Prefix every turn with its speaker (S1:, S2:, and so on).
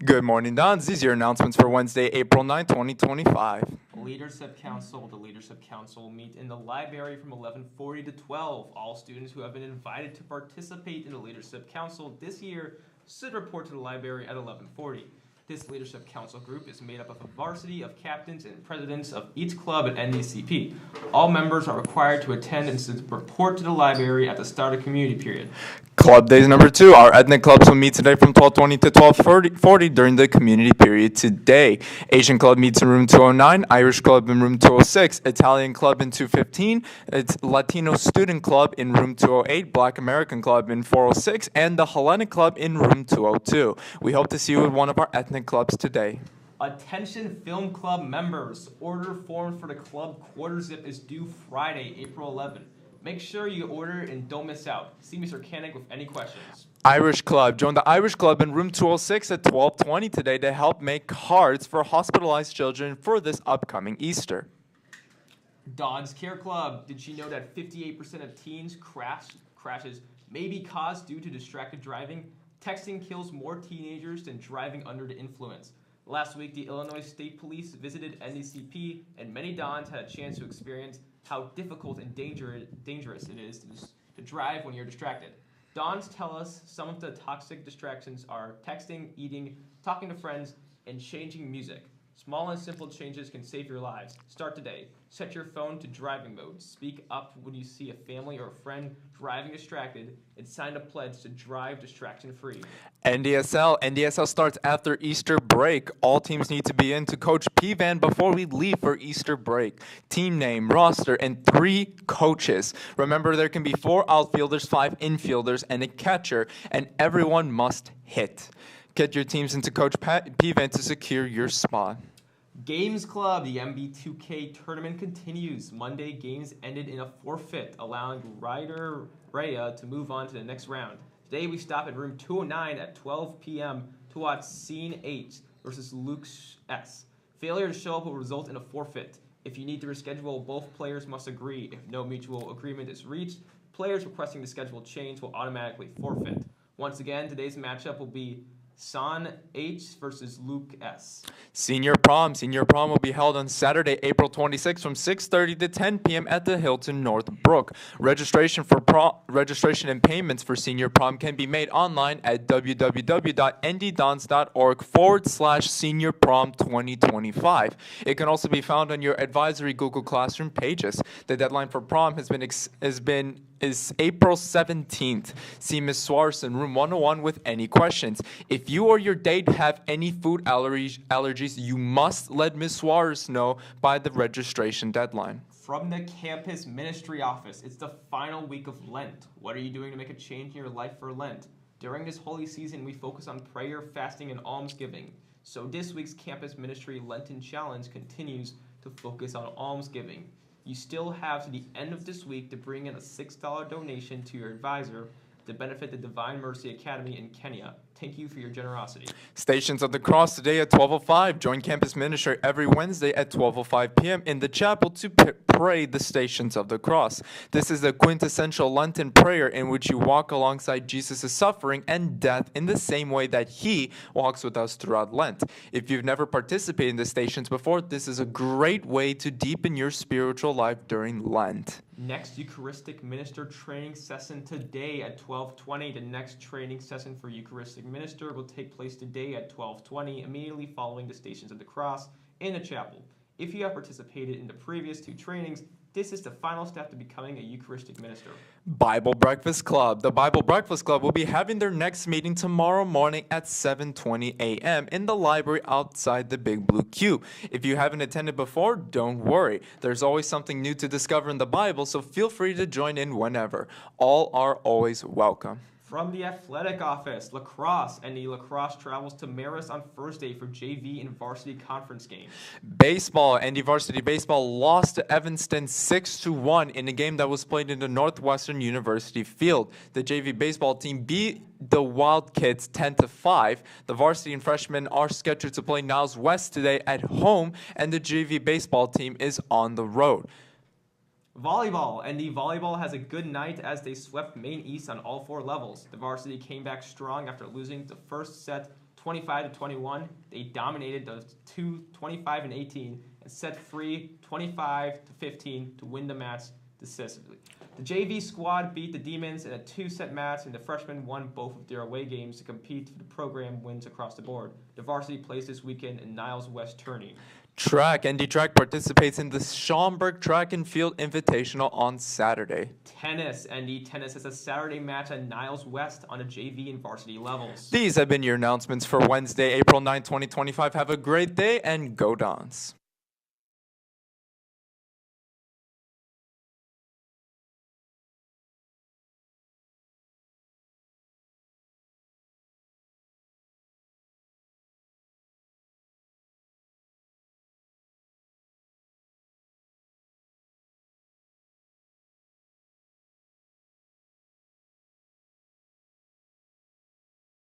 S1: Good morning, Dons. These are your announcements for Wednesday, April 9, 2025.
S2: Leadership Council. The Leadership Council will meet in the library from 11:40 to 12. All students who have been invited to participate in the Leadership Council this year should report to the library at 11:40. This Leadership Council group is made up of a varsity of captains and presidents of each club at NDCP. All members are required to attend and should report to the library at the start of community period.
S1: Club days number 2. Our ethnic clubs will meet today from 12:20 to 12:40 during the community period today. Asian Club meets in room 209, Irish Club in room 206, Italian Club in 215, it's Latino Student Club in room 208, Black American Club in 406, and the Hellenic Club in room 202. We hope to see you at one of our ethnic clubs today.
S2: Attention Film Club members. Order forms for the club quarter zip is due Friday, April 11th. Make sure you order and don't miss out. See Mr. Koenig with any questions.
S1: Irish Club. Join the Irish Club in room 206 at 12:20 today to help make cards for hospitalized children for this upcoming Easter.
S2: Dodge Care Club. Did you know that 58% of teens crashes may be caused due to distracted driving? Texting kills more teenagers than driving under the influence. Last week, the Illinois State Police visited NDCP, and many Dons had a chance to experience how difficult and dangerous it is to drive when you're distracted. Dons tell us some of the toxic distractions are texting, eating, talking to friends, and changing music. Small and simple changes can save your lives. Start today. Set your phone to driving mode. Speak up when you see a family or a friend driving distracted, and sign a pledge to drive distraction-free.
S1: NDSL starts after Easter break. All teams need to be in to coach P-Van before we leave for Easter break. Team name, roster, and 3 coaches. Remember, there can be 4 outfielders, 5 infielders, and a catcher, and everyone must hit. Get your teams into Coach P-Van to secure your spot.
S2: Games Club, the MB2K tournament continues. Monday, games ended in a forfeit, allowing Ryder Rhea to move on to the next round. Today, we stop at room 209 at 12 p.m. to watch Scene H versus Luke S. Failure to show up will result in a forfeit. If you need to reschedule, both players must agree. If no mutual agreement is reached, players requesting the schedule change will automatically forfeit. Once again, today's matchup will be Son H versus Luke S.
S1: Senior prom will be held on Saturday, April 26th from 6:30 to 10 p.m. at the Hilton Northbrook. Registration and payments for senior prom can be made online at www.nddons.org/senior prom 2025. It can also be found on your advisory Google Classroom pages. The deadline for prom is April 17th. See Ms. Suarez in room 101 with any questions. If you or your date have any food allergies, you must let Ms. Suarez know by the registration deadline.
S2: From the campus ministry office, it's the final week of Lent. What are you doing to make a change in your life for Lent? During this holy season, we focus on prayer, fasting, and almsgiving. So this week's campus ministry Lenten challenge continues to focus on almsgiving. You still have to the end of this week to bring in a $6 donation to your advisor to benefit the Divine Mercy Academy in Kenya. Thank you for your generosity.
S1: Stations of the Cross today at 12:05. Join campus ministry every Wednesday at 12:05 p.m. in the chapel to pray the Stations of the Cross. This is a quintessential Lenten prayer in which you walk alongside Jesus' suffering and death in the same way that he walks with us throughout Lent. If you've never participated in the Stations before, this is a great way to deepen your spiritual life during Lent.
S2: Next Eucharistic Minister training session today at 12:20. The next training session for Eucharistic Minister will take place today at 12:20, immediately following the Stations of the Cross in the chapel. If you have participated in the previous 2 trainings, this is the final step to becoming a Eucharistic minister.
S1: Bible Breakfast Club. The Bible Breakfast Club will be having their next meeting tomorrow morning at 7:20 a.m. in the library outside the Big Blue Q. If you haven't attended before, don't worry. There's always something new to discover in the Bible, so feel free to join in whenever. All are always welcome.
S2: From the athletic office, lacrosse, and the lacrosse travels to Marist on Thursday for JV and varsity conference games.
S1: Baseball, ND Varsity Baseball lost to Evanston 6-1 in a game that was played in the Northwestern University field. The JV baseball team beat the Wildcats 10-5. The varsity and freshmen are scheduled to play Niles West today at home, and the JV baseball team is on the road.
S2: Volleyball. ND Volleyball has a good night as they swept Maine East on all 4 levels. The varsity came back strong after losing the first set 25-21. They dominated the two 25 and 18 and set free 25-15 to win the match decisively. The JV squad beat the Demons in a two-set match, and the freshmen won both of their away games to compete for the program wins across the board. The varsity plays this weekend in Niles West tourney.
S1: Track. ND Track participates in the Schaumburg Track and Field Invitational on Saturday.
S2: Tennis. ND Tennis has a Saturday match at Niles West on the JV and varsity levels.
S1: These have been your announcements for Wednesday, April 9, 2025. Have a great day and go Dons.